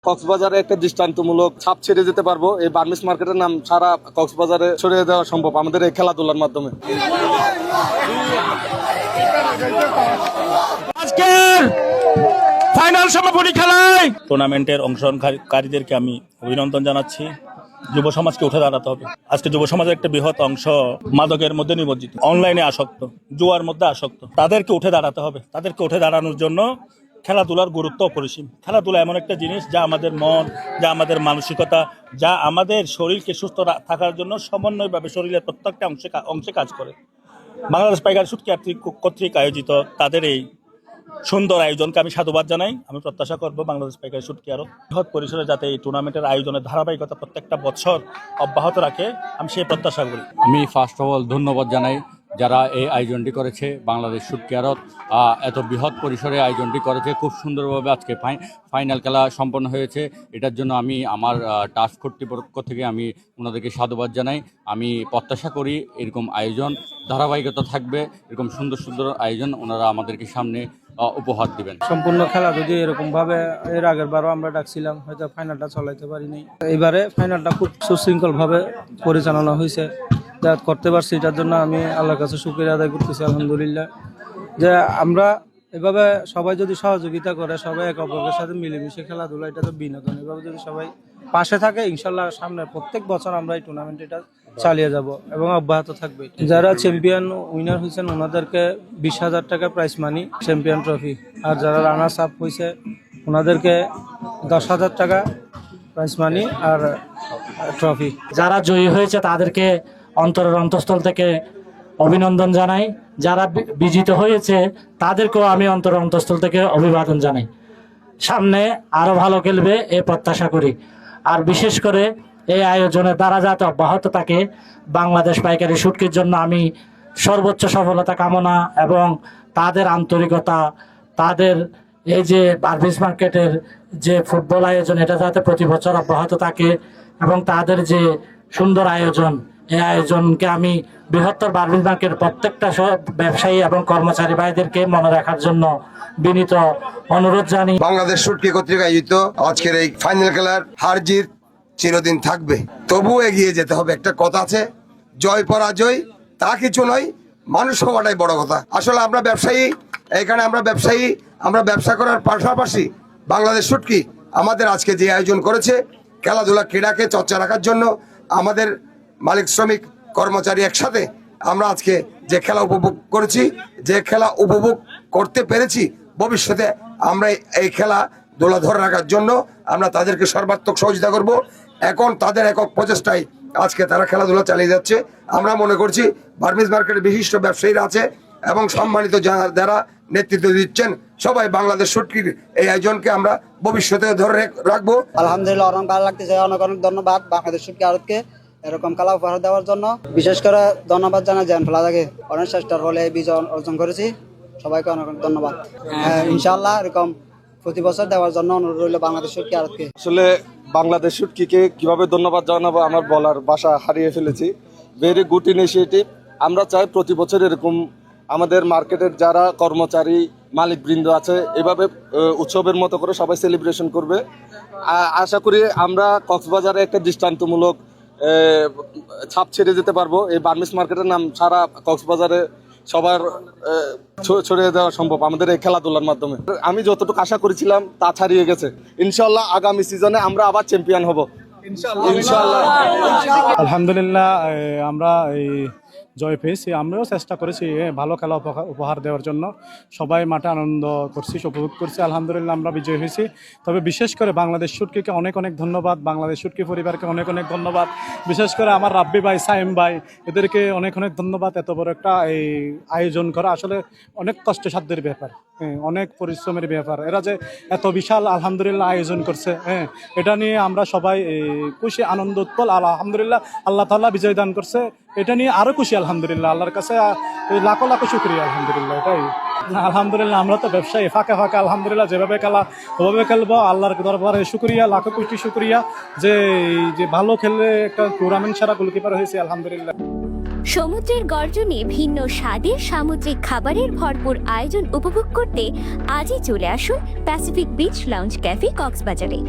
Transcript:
কক্সবাজারে একটা দৃষ্টান্তমূলক ছাপ ছেড়ে যেতে পারবো। এই বার্মিস মার্কেটের নাম সারা কক্সবাজারে ছড়িয়ে দেওয়া সম্ভব আমাদের এই খেলাধুলার মাধ্যমে। আজকের ফাইনাল সমাপনী খেলায় টুর্নামেন্টের অংশগ্রহণকারীদেরকে আমি অভিনন্দন জানাচ্ছি। যুব সমাজকে উঠে দাঁড়াতে হবে। আজকে যুব সমাজের একটা বৃহৎ অংশ মাদকের মধ্যে নিমজ্জিত, অনলাইনে আসক্ত, জুয়ার মধ্যে আসক্ত। তাদেরকে উঠে দাঁড়াতে হবে। তাদেরকে উঠে দাঁড়ানোর জন্য খেলাধুলার গুরুত্ব অপরিসীম। খেলাধুলা এমন একটা জিনিস যা আমাদের মন, যা আমাদের মানসিকতা, যা আমাদের শরীরকে সুস্থ থাকার জন্য সমন্বয়ভাবে শরীরের প্রত্যেকটা অংশে কাজ করে। বাংলাদেশ পাইকারি শুটকি কর্তৃক আয়োজিত তাদের এই সুন্দর আয়োজনকে আমি সাধুবাদ জানাই। আমি প্রত্যাশা করব বাংলাদেশ পাইকারি শুটকি আরও বৃহৎ পরিসরে যাতে এই টুর্নামেন্টের আয়োজনের ধারাবাহিকতা প্রত্যেকটা বছর অব্যাহত রাখে, আমি সেই প্রত্যাশা করি। আমি ফার্স্ট অফ অল ধন্যবাদ জানাই যারা এই আয়োজনটি করেছে। বাংলাদেশ শুটকি আড়ত এত বৃহৎ পরিসরে আয়োজনটি করেছে, খুব সুন্দরভাবে আজকে ফাইনাল খেলা সম্পন্ন হয়েছে। এটার জন্য আমি আমার টাস্ক কর্তৃপক্ষ থেকে আমি ওনাদেরকে সাধুবাদ জানাই। আমি প্রত্যাশা করি এরকম আয়োজন ধারাবাহিকতা থাকবে, এরকম সুন্দর সুন্দর আয়োজন ওনারা আমাদেরকে সামনে উপহার দিবেন। সম্পূর্ণ খেলা যদি এরকম ভাবে এর আগের বারও আমরা ডাকছিলাম, হয়তো ফাইনালটা চলাইতে পারিনি। এবারে ফাইনালটা খুব সুশৃঙ্খল ভাবে পরিচালনা হয়েছে, যা করতে পারছি এটার জন্য আমি আল্লাহর কাছে শুকরিয়া আদায় করতেছি আলহামদুলিল্লাহ। যে আমরা এভাবে সবাই যদি সহযোগিতা করে, সবাই একে অপরের সাথে মিলেমিশে খেলাধুলা, এটা তো বিনোদন, এভাবে যদি সবাই পাশে থাকে ইনশাল্লাহ সামনে প্রত্যেক বছর আমরা এই টুর্নামেন্ট এটা চালিয়ে যাব এবং অব্যাহত থাকবে। যারা চ্যাম্পিয়ন উইনার হয়েছেন ওনাদেরকে 20,000 টাকা প্রাইজ মানি, চ্যাম্পিয়ন ট্রফি। আর যারা রানার্স আপ হয়েছে ওনাদেরকে 10,000 টাকা প্রাইজ মানি আর ট্রফি। যারা জয়ী হয়েছে তাদেরকে অন্তরের অন্তঃস্থল থেকে অভিনন্দন জানাই। যারা বিজিত হয়েছে তাদেরকেও আমি অন্তরের অন্তঃস্থল থেকে অভিবাদন জানাই। সামনে আরো ভালো খেলবে এ প্রত্যাশা করি। আর বিশেষ করে এই আয়োজনের দ্বারা যাতে অব্যাহত থাকে, বাংলাদেশ পাইকারি শুটকির জন্য আমি সর্বোচ্চ সফলতা কামনা এবং তাদের আন্তরিকতা, তাদের এই যে বার্মিস মার্কেটের যে ফুটবল আয়োজন, এটা যাতে প্রতি বছর অব্যাহত থাকে এবং তাদের যে সুন্দর আয়োজন, এই আয়োজনকে আমি বৃহত্তর বার্মিস মার্কেটের প্রত্যেকটা ব্যবসায়ী এবং কর্মচারী ভাইদেরকে মনে রাখার জন্য বিনীত অনুরোধ জানি। বাংলাদেশ শুটকি কর্তৃক আয়োজিত আজকের এই ফাইনাল খেলার হার জিত চিরদিন থাকবে, তবুও এগিয়ে যেতে হবে। একটা কথা আছে, জয় পরাজয় তা কিছু নয়, মানুষ হওয়াটাই বড় কথা। আসলে আমরা ব্যবসায়ী, এখানে আমরা ব্যবসা করার পাশাপাশি বাংলাদেশ শুটকি আমাদের আজকে যে আয়োজন করেছে খেলাধুলা ক্রীড়াকে চর্চা রাখার জন্য, আমাদের মালিক শ্রমিক কর্মচারী একসাথে আমরা আজকে যে খেলা উপভোগ করেছি, যে খেলা উপভোগ করতে পেরেছি, ভবিষ্যতে আমরা এই খেলা দোলা ধরে রাখার জন্য আমরা তাদেরকে সর্বাত্মক সহযোগিতা করব। এখন তাদের একক প্রচেষ্টায় আজকে তারা খেলাধুলা চালিয়ে যাচ্ছে। আমরা মনে করছি বার্মিস মার্কেটের বিশিষ্ট ব্যবসায়ীরা আছে এবং সম্মানিত যারা নেতৃত্ব দিচ্ছেন, সবাই বাংলাদেশ শুটকির এই আয়োজনকে আমরা ভবিষ্যতে ধরে রাখবো। আলহামদুলিল্লাহ, অনেক ভালো লাগতেছে। অনেক অনেক ধন্যবাদ বাংলাদেশ শুটকি আড়তকে এরকম খেলা উপহার দেওয়ার জন্য। বিশেষ করে ধন্যবাদ জানাই জ্যান ফ্লাদাকে, অনেক চেষ্টার ফলে এই বিজয় অর্জন করেছি। সবাইকে অনেক অনেক ধন্যবাদ। ইনশাআল্লাহ এরকম প্রতি বছর দেওয়ার জন্য অনুরোধ রইল বাংলাদেশ শুটকি আড়তকে। আসলে বাংলাদেশ শুটকিকে কিভাবে ধন্যবাদ জানাবো আমার বলার ভাষা হারিয়ে ফেলেছি। Very good initiative. আমরা চাই প্রতি বছর এরকম আমাদের মার্কেটের যারা কর্মচারী মালিকবৃন্দ আছে এভাবে উৎসবের মতো করে সবাই সেলিব্রেশন করবে। আশা করি আমরা কক্সবাজারে একটা দৃষ্টান্তমূলক ছাপ ছেড়ে যেতে পারবো। এই বার্মিস মার্কেটের নাম সারা কক্সবাজারে সবার ছড়িয়ে দেওয়া সম্ভব আমাদের এই খেলাধুলার মাধ্যমে। আমি যতটুকু আশা করেছিলাম তা ছাড়িয়ে গেছে। ইনশাল্লাহ আগামী সিজনে আমরা আবার চ্যাম্পিয়ন হব ইনশাল্লাহ। আলহামদুলিল্লাহ, আমরা এই জয় পেয়েছি। আমরাও চেষ্টা করেছি ভালো খেলা উপহার দেওয়ার জন্য। সবাই মাঠে আনন্দ করছি, উপভোগ করছি। আলহামদুলিল্লাহ আমরা বিজয় হয়েছি। তবে বিশেষ করে বাংলাদেশ শুটকিকে অনেক অনেক ধন্যবাদ, বাংলাদেশ শুটকি পরিবারকে অনেক অনেক ধন্যবাদ। বিশেষ করে আমার রাব্বি ভাই, সাইম ভাই, এদেরকে অনেক অনেক ধন্যবাদ। এত বড় একটা এই আয়োজন করা আসলে অনেক কষ্টসাধ্যের ব্যাপার, অনেক পরিশ্রমের ব্যাপার। এরা যে এত বিশাল আলহামদুলিল্লাহ আয়োজন করছে, এটা নিয়ে আমরা সবাই খুশি, আনন্দ উৎপল। আলহামদুলিল্লাহ আল্লাহ তাআলা বিজয় দান করছে, এটা নিয়ে আরো খুশি আলহামদুলিল্লাহ। আল্লাহর কাছে লাখো লাখো শুকরিয়া আলহামদুলিল্লাহ। এটাই আলহামদুলিল্লাহ, আমরা তো ব্যবসায়ী, ফাঁকা ফাঁকা আলহামদুলিল্লাহ যেভাবে খেলা ওভাবে খেলবো। আল্লাহর দরবারে শুকরিয়া, লাখো কোটি শুকরিয়া যে ভালো খেললে একটা টুর্নামেন্ট সারা গোলকিপার হয়েছে আলহামদুলিল্লাহ। সমুদ্রের গর্জনে ভিন্ন স্বাদের সামুদ্রিক খাবারের ভরপুর আয়োজন উপভোগ করতে আজই চলে আসুন প্যাসিফিক বিচ লাউঞ্জ ক্যাফে কক্সবাজারে।